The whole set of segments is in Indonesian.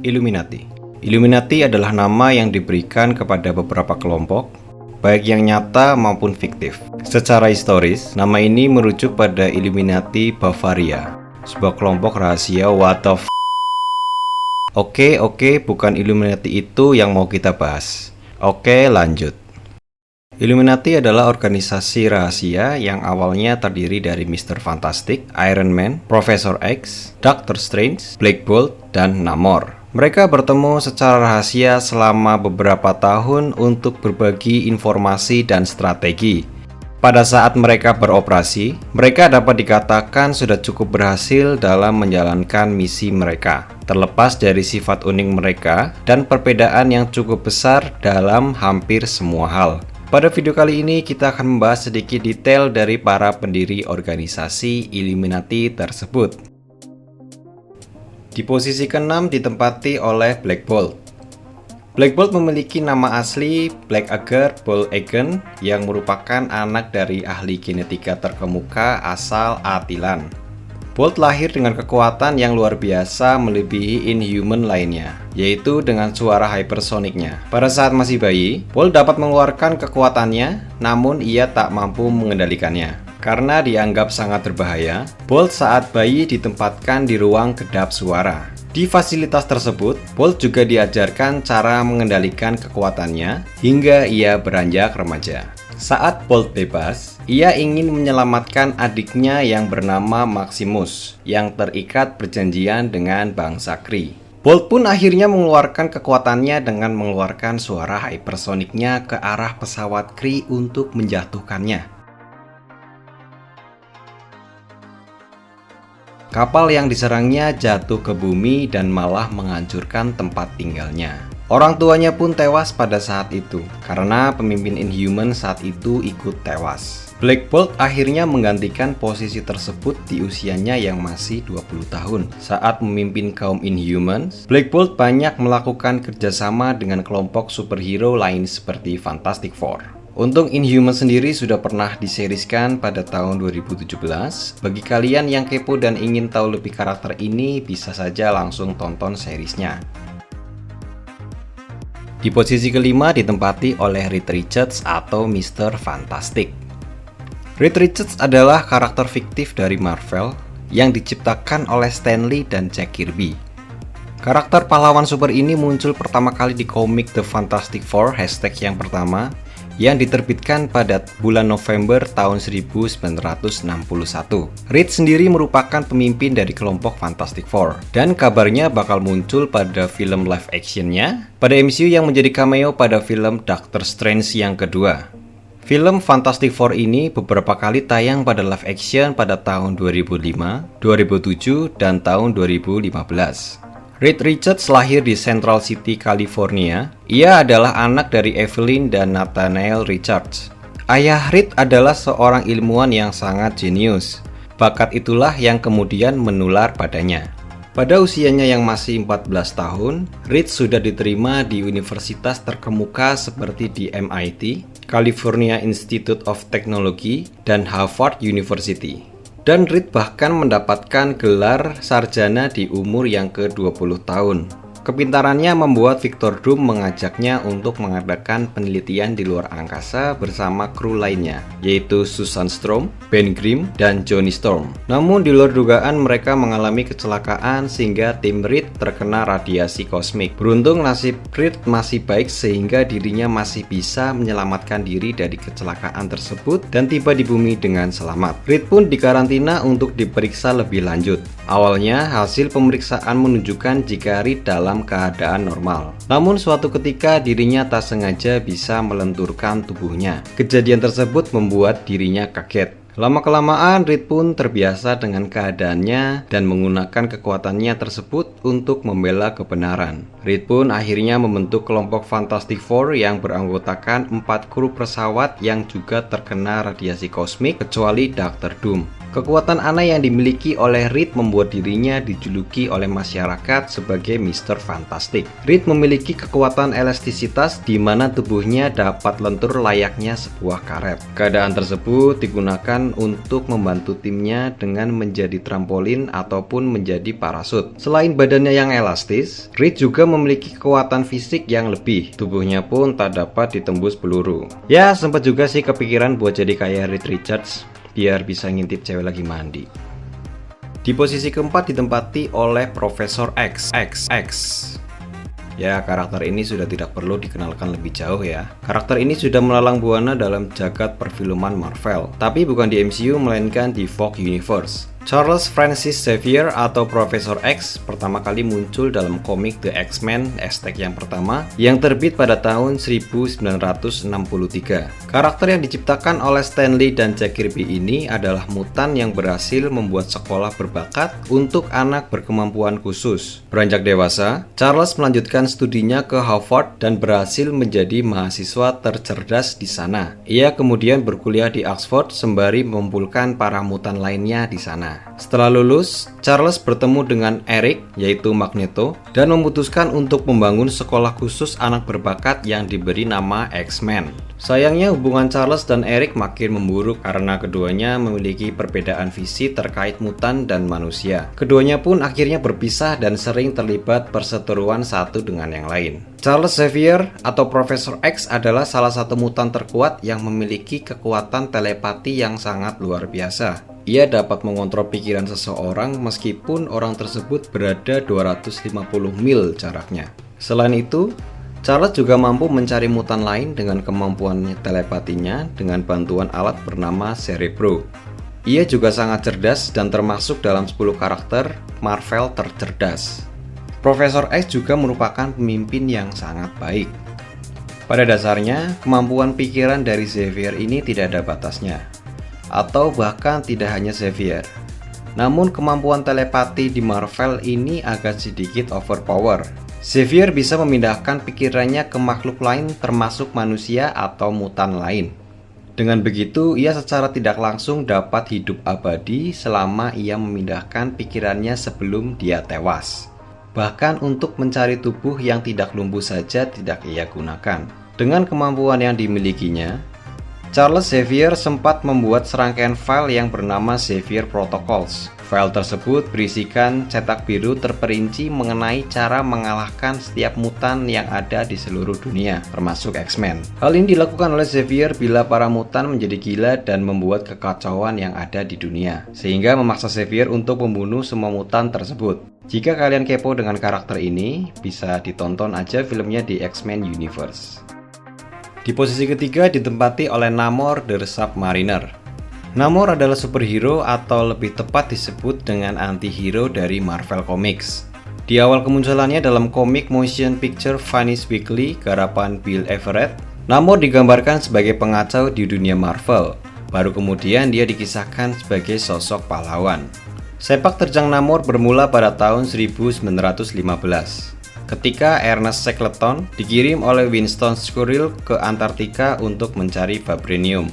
Illuminati. Illuminati adalah nama yang diberikan kepada beberapa kelompok, baik yang nyata maupun fiktif. Secara historis, nama ini merujuk pada Illuminati Bavaria, sebuah kelompok rahasia. What the f***? Oke, bukan Illuminati itu yang mau kita bahas. Oke, lanjut. Illuminati adalah organisasi rahasia yang awalnya terdiri dari Mr. Fantastic, Iron Man, Professor X, Doctor Strange, Black Bolt, dan Namor. Mereka bertemu secara rahasia selama beberapa tahun untuk berbagi informasi dan strategi. Pada saat mereka beroperasi, mereka dapat dikatakan sudah cukup berhasil dalam menjalankan misi mereka, terlepas dari sifat unik mereka dan perbedaan yang cukup besar dalam hampir semua hal. Pada video kali ini kita akan membahas sedikit detail dari para pendiri organisasi Illuminati tersebut. Di posisi ke-6 ditempati oleh Black Bolt. Black Bolt memiliki nama asli Black Agar Bolt Egan yang merupakan anak dari ahli genetika terkemuka asal Attilan. Bolt lahir dengan kekuatan yang luar biasa melebihi Inhuman lainnya, yaitu dengan suara hypersonicnya. Pada saat masih bayi, Bolt dapat mengeluarkan kekuatannya, namun ia tak mampu mengendalikannya. Karena dianggap sangat berbahaya, Bolt saat bayi ditempatkan di ruang kedap suara. Di fasilitas tersebut, Bolt juga diajarkan cara mengendalikan kekuatannya hingga ia beranjak remaja. Saat Bolt bebas, ia ingin menyelamatkan adiknya yang bernama Maximus yang terikat perjanjian dengan bangsa Kree. Bolt pun akhirnya mengeluarkan kekuatannya dengan mengeluarkan suara hypersonicnya ke arah pesawat Kree untuk menjatuhkannya. Kapal yang diserangnya jatuh ke bumi dan malah menghancurkan tempat tinggalnya. Orang tuanya pun tewas pada saat itu, karena pemimpin Inhuman saat itu ikut tewas. Black Bolt akhirnya menggantikan posisi tersebut di usianya yang masih 20 tahun. Saat memimpin kaum Inhumans, Black Bolt banyak melakukan kerjasama dengan kelompok superhero lain seperti Fantastic Four. Untuk Inhuman sendiri sudah pernah diseriskan pada tahun 2017. Bagi kalian yang kepo dan ingin tahu lebih karakter ini, bisa saja langsung tonton serisnya. Di posisi kelima ditempati oleh Reed Richards atau Mr. Fantastic. Reed Richards adalah karakter fiktif dari Marvel yang diciptakan oleh Stan Lee dan Jack Kirby. Karakter pahlawan super ini muncul pertama kali di komik The Fantastic Four hashtag yang pertama yang diterbitkan pada bulan November tahun 1961. Reed sendiri merupakan pemimpin dari kelompok Fantastic Four dan kabarnya bakal muncul pada film live actionnya pada MCU yang menjadi cameo pada film Doctor Strange yang kedua. Film Fantastic Four ini beberapa kali tayang pada live action pada tahun 2005, 2007, dan tahun 2015. Reed Richards lahir di Central City, California. Ia adalah anak dari Evelyn dan Nathaniel Richards. Ayah Reed adalah seorang ilmuwan yang sangat jenius. Bakat itulah yang kemudian menular padanya. Pada usianya yang masih 14 tahun, Reed sudah diterima di universitas terkemuka seperti di MIT, California Institute of Technology, dan Harvard University. Dan Reed bahkan mendapatkan gelar sarjana di umur yang ke-20 tahun. Kepintarannya membuat Victor Doom mengajaknya untuk mengadakan penelitian di luar angkasa bersama kru lainnya, yaitu Susan Storm, Ben Grimm, dan Johnny Storm. Namun di luar dugaan mereka mengalami kecelakaan sehingga tim Reed terkena radiasi kosmik. Beruntung nasib Reed masih baik sehingga dirinya masih bisa menyelamatkan diri dari kecelakaan tersebut dan tiba di bumi dengan selamat. Reed pun dikarantina untuk diperiksa lebih lanjut. Awalnya hasil pemeriksaan menunjukkan jika Reed dalam keadaan normal. Namun suatu ketika dirinya tak sengaja bisa melenturkan tubuhnya. Kejadian tersebut membuat dirinya kaget. Lama-kelamaan Reed pun terbiasa dengan keadaannya dan menggunakan kekuatannya tersebut untuk membela kebenaran. Reed pun akhirnya membentuk kelompok Fantastic Four yang beranggotakan 4 kru pesawat yang juga terkena radiasi kosmik kecuali Dr. Doom. Kekuatan aneh yang dimiliki oleh Reed membuat dirinya dijuluki oleh masyarakat sebagai Mr. Fantastic. Reed memiliki kekuatan elastisitas di mana tubuhnya dapat lentur layaknya sebuah karet. Keadaan tersebut digunakan untuk membantu timnya dengan menjadi trampolin ataupun menjadi parasut. Selain badannya yang elastis, Reed juga memiliki kekuatan fisik yang lebih. Tubuhnya pun tak dapat ditembus peluru. Ya, sempat juga sih kepikiran buat jadi kayak Reed Richards, biar bisa ngintip cewek lagi mandi. Di posisi keempat ditempati oleh Profesor X. Ya, karakter ini sudah tidak perlu dikenalkan lebih jauh ya. Karakter ini sudah melalang buana dalam jagat perfilman Marvel, tapi bukan di MCU melainkan di Fox Universe. Charles Francis Xavier atau Profesor X pertama kali muncul dalam komik The X-Men Aztec yang pertama yang terbit pada tahun 1963. Karakter yang diciptakan oleh Stan Lee dan Jack Kirby ini adalah mutan yang berhasil membuat sekolah berbakat untuk anak berkemampuan khusus. Beranjak dewasa, Charles melanjutkan studinya ke Harvard dan berhasil menjadi mahasiswa tercerdas di sana. Ia kemudian berkuliah di Oxford sembari mengumpulkan para mutan lainnya di sana. Setelah lulus, Charles bertemu dengan Eric, yaitu Magneto, dan memutuskan untuk membangun sekolah khusus anak berbakat yang diberi nama X-Men. Sayangnya hubungan Charles dan Eric makin memburuk karena keduanya memiliki perbedaan visi terkait mutan dan manusia. Keduanya pun akhirnya berpisah dan sering terlibat perseteruan satu dengan yang lain. Charles Xavier atau Profesor X adalah salah satu mutan terkuat yang memiliki kekuatan telepati yang sangat luar biasa. Ia dapat mengontrol pikiran seseorang meskipun orang tersebut berada 250 mil jaraknya. Selain itu, Charles juga mampu mencari mutan lain dengan kemampuan telepatinya dengan bantuan alat bernama Cerebro. Ia juga sangat cerdas dan termasuk dalam 10 karakter Marvel tercerdas. Profesor X juga merupakan pemimpin yang sangat baik. Pada dasarnya, kemampuan pikiran dari Xavier ini tidak ada batasnya. Atau bahkan tidak hanya Xavier. Namun kemampuan telepati di Marvel ini agak sedikit overpower. Xavier bisa memindahkan pikirannya ke makhluk lain termasuk manusia atau mutan lain. Dengan begitu, ia secara tidak langsung dapat hidup abadi selama ia memindahkan pikirannya sebelum dia tewas. Bahkan untuk mencari tubuh yang tidak lumpuh saja tidak ia gunakan. Dengan kemampuan yang dimilikinya, Charles Xavier sempat membuat serangkaian file yang bernama Xavier Protocols. File tersebut berisikan cetak biru terperinci mengenai cara mengalahkan setiap mutan yang ada di seluruh dunia, termasuk X-Men. Hal ini dilakukan oleh Xavier bila para mutan menjadi gila dan membuat kekacauan yang ada di dunia, sehingga memaksa Xavier untuk membunuh semua mutan tersebut. Jika kalian kepo dengan karakter ini, bisa ditonton aja filmnya di X-Men Universe. Di posisi ketiga ditempati oleh Namor the Submariner. Namor adalah superhero atau lebih tepat disebut dengan anti-hero dari Marvel Comics. Di awal kemunculannya dalam komik motion picture Vanished Weekly garapan Bill Everett, Namor digambarkan sebagai pengacau di dunia Marvel. Baru kemudian dia dikisahkan sebagai sosok pahlawan. Sepak terjang Namor bermula pada tahun 1915. Ketika Ernest Shackleton dikirim oleh Winston Churchill ke Antartika untuk mencari vibranium.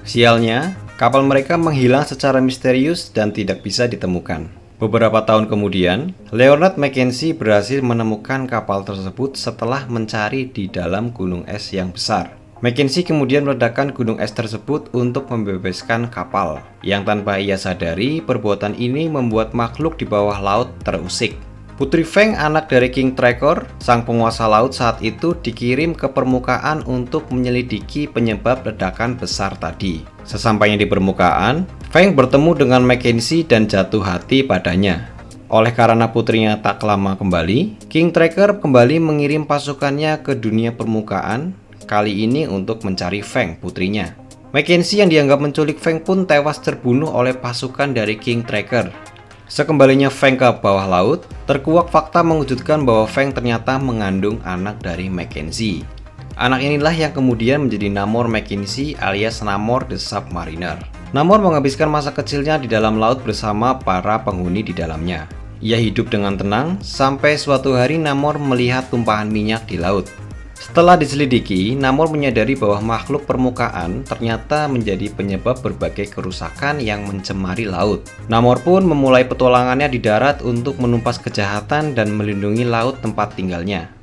Sialnya, kapal mereka menghilang secara misterius dan tidak bisa ditemukan. Beberapa tahun kemudian, Leonard Mackenzie berhasil menemukan kapal tersebut setelah mencari di dalam gunung es yang besar. Mackenzie kemudian meledakkan gunung es tersebut untuk membebaskan kapal. Yang tanpa ia sadari, perbuatan ini membuat makhluk di bawah laut terusik. Putri Feng, anak dari King Tracker, sang penguasa laut saat itu, dikirim ke permukaan untuk menyelidiki penyebab ledakan besar tadi. Sesampainya di permukaan, Feng bertemu dengan Mackenzie dan jatuh hati padanya. Oleh karena putrinya tak lama kembali, King Tracker kembali mengirim pasukannya ke dunia permukaan, kali ini untuk mencari Feng, putrinya. Mackenzie yang dianggap menculik Feng pun tewas terbunuh oleh pasukan dari King Tracker. Sekembalinya Feng ke bawah laut, terkuak fakta mengejutkan bahwa Feng ternyata mengandung anak dari Mackenzie. Anak inilah yang kemudian menjadi Namor Mackenzie alias Namor the Submariner. Namor menghabiskan masa kecilnya di dalam laut bersama para penghuni di dalamnya. Ia hidup dengan tenang sampai suatu hari Namor melihat tumpahan minyak di laut. Setelah diselidiki, Namor menyadari bahwa makhluk permukaan ternyata menjadi penyebab berbagai kerusakan yang mencemari laut. Namor pun memulai petualangannya di darat untuk menumpas kejahatan dan melindungi laut tempat tinggalnya.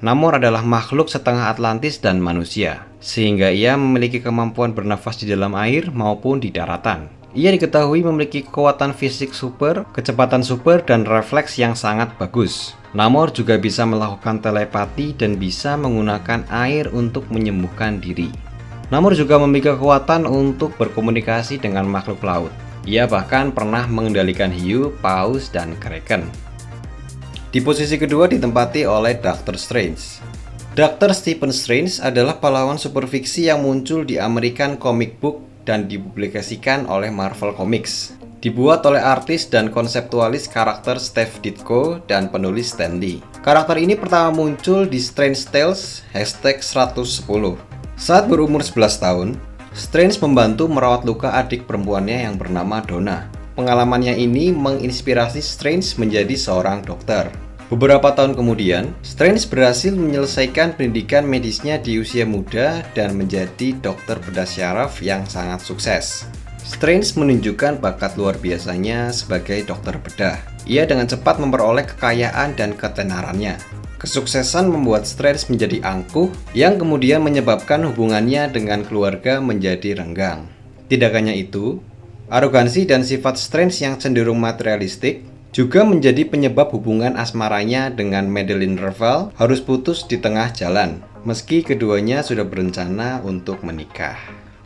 Namor adalah makhluk setengah Atlantis dan manusia, sehingga ia memiliki kemampuan bernafas di dalam air maupun di daratan. Ia diketahui memiliki kekuatan fisik super, kecepatan super, dan refleks yang sangat bagus. Namor juga bisa melakukan telepati dan bisa menggunakan air untuk menyembuhkan diri. Namor juga memiliki kekuatan untuk berkomunikasi dengan makhluk laut. Ia bahkan pernah mengendalikan hiu, paus, dan kraken. Di posisi kedua ditempati oleh Doctor Strange. Dr. Stephen Strange adalah pahlawan superfiksi yang muncul di American Comic Book dan dipublikasikan oleh Marvel Comics. Dibuat oleh artis dan konseptualis karakter Steve Ditko dan penulis Stan Lee. Karakter ini pertama muncul di Strange Tales #110. Saat berumur 11 tahun, Strange membantu merawat luka adik perempuannya yang bernama Donna. Pengalamannya ini menginspirasi Strange menjadi seorang dokter. Beberapa tahun kemudian, Strange berhasil menyelesaikan pendidikan medisnya di usia muda dan menjadi dokter bedah syaraf yang sangat sukses. Strange menunjukkan bakat luar biasanya sebagai dokter bedah. Ia dengan cepat memperoleh kekayaan dan ketenarannya. Kesuksesan membuat Strange menjadi angkuh, yang kemudian menyebabkan hubungannya dengan keluarga menjadi renggang. Tidak hanya itu, arogansi dan sifat Strange yang cenderung materialistik juga menjadi penyebab hubungan asmaranya dengan Madeleine Raval harus putus di tengah jalan, meski keduanya sudah berencana untuk menikah.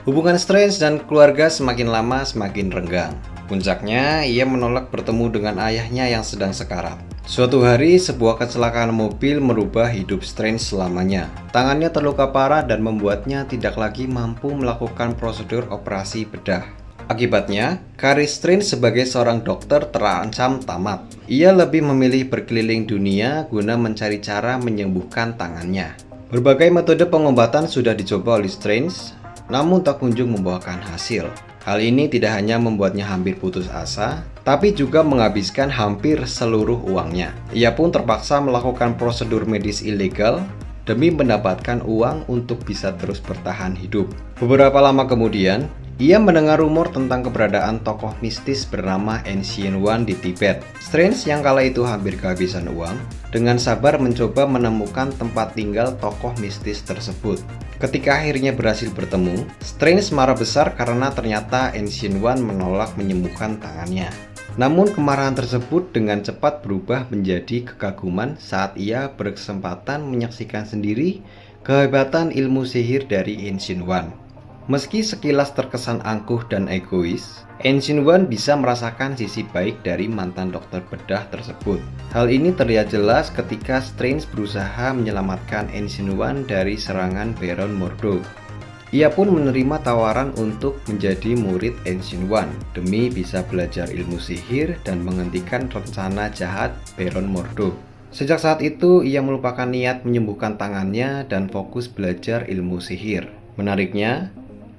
Hubungan Strange dan keluarga semakin lama semakin renggang. Puncaknya, ia menolak bertemu dengan ayahnya yang sedang sekarat. Suatu hari, sebuah kecelakaan mobil merubah hidup Strange selamanya. Tangannya terluka parah dan membuatnya tidak lagi mampu melakukan prosedur operasi bedah. Akibatnya, karir Strange sebagai seorang dokter terancam tamat. Ia lebih memilih berkeliling dunia guna mencari cara menyembuhkan tangannya. Berbagai metode pengobatan sudah dicoba oleh Strange, namun tak kunjung membuahkan hasil. Hal ini tidak hanya membuatnya hampir putus asa, tapi juga menghabiskan hampir seluruh uangnya. Ia pun terpaksa melakukan prosedur medis ilegal demi mendapatkan uang untuk bisa terus bertahan hidup. Beberapa lama kemudian, ia mendengar rumor tentang keberadaan tokoh mistis bernama Ancient One di Tibet. Strange yang kala itu hampir kehabisan uang, dengan sabar mencoba menemukan tempat tinggal tokoh mistis tersebut. Ketika akhirnya berhasil bertemu, Strange marah besar karena ternyata Ancient One menolak menyembuhkan tangannya. Namun kemarahan tersebut dengan cepat berubah menjadi kekaguman saat ia berkesempatan menyaksikan sendiri kehebatan ilmu sihir dari Ancient One. Meski sekilas terkesan angkuh dan egois, Ancient One bisa merasakan sisi baik dari mantan dokter bedah tersebut. Hal ini terlihat jelas ketika Strange berusaha menyelamatkan Ancient One dari serangan Baron Mordo. Ia pun menerima tawaran untuk menjadi murid Ancient One demi bisa belajar ilmu sihir dan menghentikan rencana jahat Baron Mordo. Sejak saat itu, ia melupakan niat menyembuhkan tangannya dan fokus belajar ilmu sihir. Menariknya,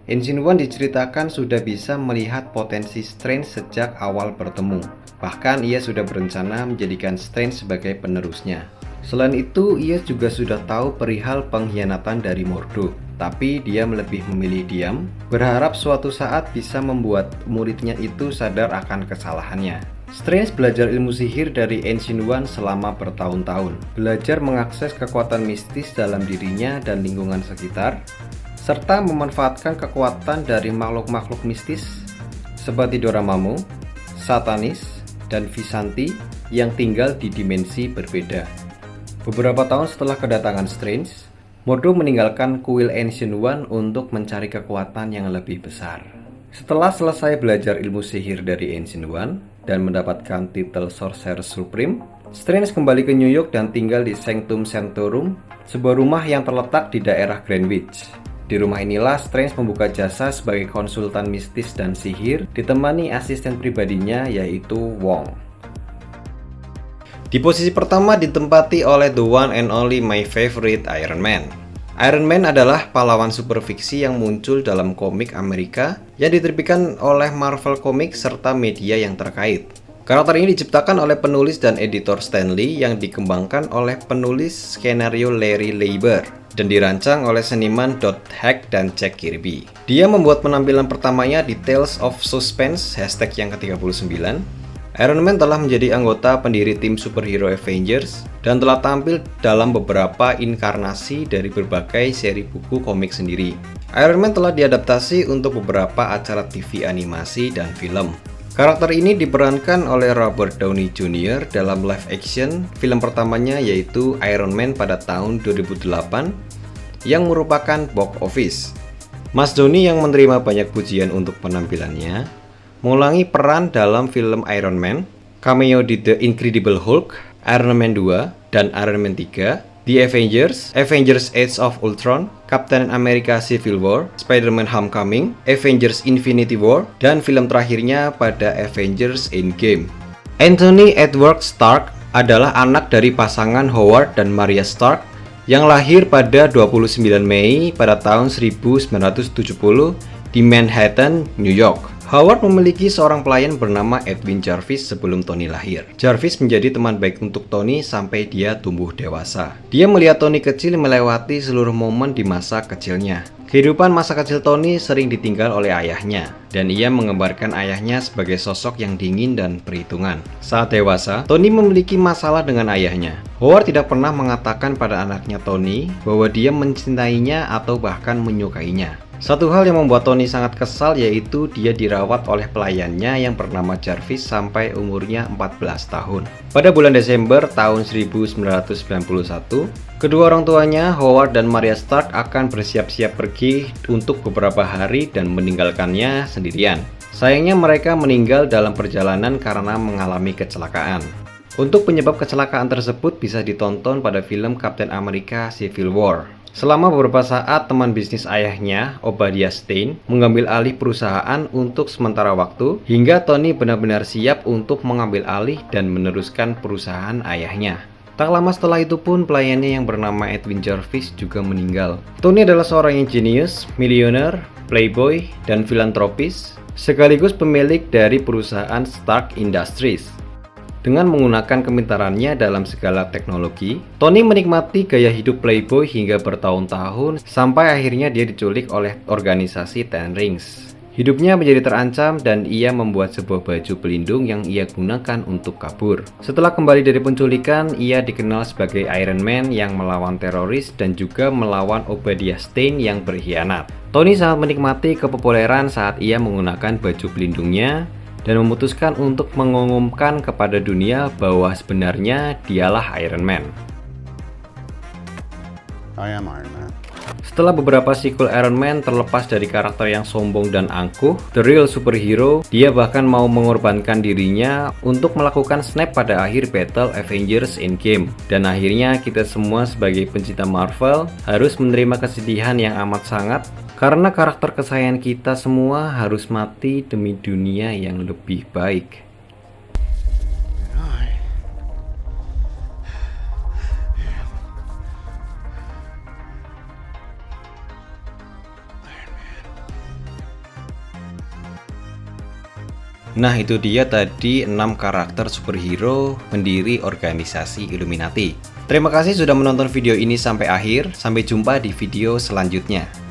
Ancient One diceritakan sudah bisa melihat potensi Strange sejak awal bertemu. Bahkan ia sudah berencana menjadikan Strange sebagai penerusnya. Selain itu, ia juga sudah tahu perihal pengkhianatan dari Mordo. Tapi dia lebih memilih diam, berharap suatu saat bisa membuat muridnya itu sadar akan kesalahannya. Strange belajar ilmu sihir dari Ancient One selama bertahun-tahun. Belajar mengakses kekuatan mistis dalam dirinya dan lingkungan sekitar, serta memanfaatkan kekuatan dari makhluk-makhluk mistis seperti Dormammu, Satanis, dan Visanti yang tinggal di dimensi berbeda. Beberapa tahun setelah kedatangan Strange, Mordo meninggalkan kuil Ancient One untuk mencari kekuatan yang lebih besar. Setelah selesai belajar ilmu sihir dari Ancient One dan mendapatkan titel Sorcerer Supreme, Strange kembali ke New York dan tinggal di Sanctum Sanctorum, sebuah rumah yang terletak di daerah Greenwich. Di rumah inilah Strange membuka jasa sebagai konsultan mistis dan sihir, ditemani asisten pribadinya yaitu Wong. Di posisi pertama ditempati oleh the one and only my favorite Iron Man. Iron Man adalah pahlawan superfiksi yang muncul dalam komik Amerika yang diterbitkan oleh Marvel Comics serta media yang terkait. Karakter ini diciptakan oleh penulis dan editor Stan Lee yang dikembangkan oleh penulis skenario Larry Lieber. dan dirancang oleh seniman Todd Hack dan Jack Kirby. Dia membuat penampilan pertamanya di Tales of Suspense yang ke-39. Iron Man telah menjadi anggota pendiri tim superhero Avengers dan telah tampil dalam beberapa inkarnasi dari berbagai seri buku komik sendiri. Iron Man telah diadaptasi untuk beberapa acara TV animasi dan film. Karakter ini diperankan oleh Robert Downey Jr. dalam live action film pertamanya yaitu Iron Man pada tahun 2008 yang merupakan box office. Mas Downey yang menerima banyak pujian untuk penampilannya mengulangi peran dalam film Iron Man, cameo di The Incredible Hulk, Iron Man 2, dan Iron Man 3, The Avengers, Avengers Age of Ultron, Captain America Civil War, Spider-Man Homecoming, Avengers Infinity War, dan film terakhirnya pada Avengers Endgame. Anthony Edward Stark adalah anak dari pasangan Howard dan Maria Stark yang lahir pada 29 Mei pada tahun 1970 di Manhattan, New York. Howard memiliki seorang pelayan bernama Edwin Jarvis sebelum Tony lahir. Jarvis menjadi teman baik untuk Tony sampai dia tumbuh dewasa. Dia melihat Tony kecil melewati seluruh momen di masa kecilnya. Kehidupan masa kecil Tony sering ditinggal oleh ayahnya, dan ia menggambarkan ayahnya sebagai sosok yang dingin dan perhitungan. Saat dewasa, Tony memiliki masalah dengan ayahnya. Howard tidak pernah mengatakan pada anaknya Tony bahwa dia mencintainya atau bahkan menyukainya. Satu hal yang membuat Tony sangat kesal yaitu dia dirawat oleh pelayannya yang bernama Jarvis sampai umurnya 14 tahun. Pada bulan Desember tahun 1991, kedua orang tuanya, Howard dan Maria Stark, akan bersiap-siap pergi untuk beberapa hari dan meninggalkannya sendirian. Sayangnya mereka meninggal dalam perjalanan karena mengalami kecelakaan. Untuk penyebab kecelakaan tersebut bisa ditonton pada film Captain America Civil War. Selama beberapa saat, teman bisnis ayahnya, Obadiah Stane, mengambil alih perusahaan untuk sementara waktu, hingga Tony benar-benar siap untuk mengambil alih dan meneruskan perusahaan ayahnya. Tak lama setelah itu pun, pelayannya yang bernama Edwin Jarvis juga meninggal. Tony adalah seorang yang jenius, miliuner, playboy, dan filantropis, sekaligus pemilik dari perusahaan Stark Industries. Dengan menggunakan kepintarannya dalam segala teknologi, Tony menikmati gaya hidup playboy hingga bertahun-tahun sampai akhirnya dia diculik oleh organisasi Ten Rings. Hidupnya menjadi terancam dan ia membuat sebuah baju pelindung yang ia gunakan untuk kabur. Setelah kembali dari penculikan, ia dikenal sebagai Iron Man yang melawan teroris dan juga melawan Obadiah Stane yang berkhianat. Tony sangat menikmati kepopuleran saat ia menggunakan baju pelindungnya dan memutuskan untuk mengumumkan kepada dunia bahwa sebenarnya dialah Iron Man. I am Iron Man. Setelah beberapa sequel Iron Man terlepas dari karakter yang sombong dan angkuh, the real superhero, dia bahkan mau mengorbankan dirinya untuk melakukan snap pada akhir battle Avengers Endgame. Dan akhirnya kita semua sebagai pencinta Marvel harus menerima kesedihan yang amat sangat karena karakter kesayangan kita semua harus mati demi dunia yang lebih baik. Nah, itu dia tadi 6 karakter superhero pendiri organisasi Illuminati. Terima kasih sudah menonton video ini sampai akhir. Sampai jumpa di video selanjutnya.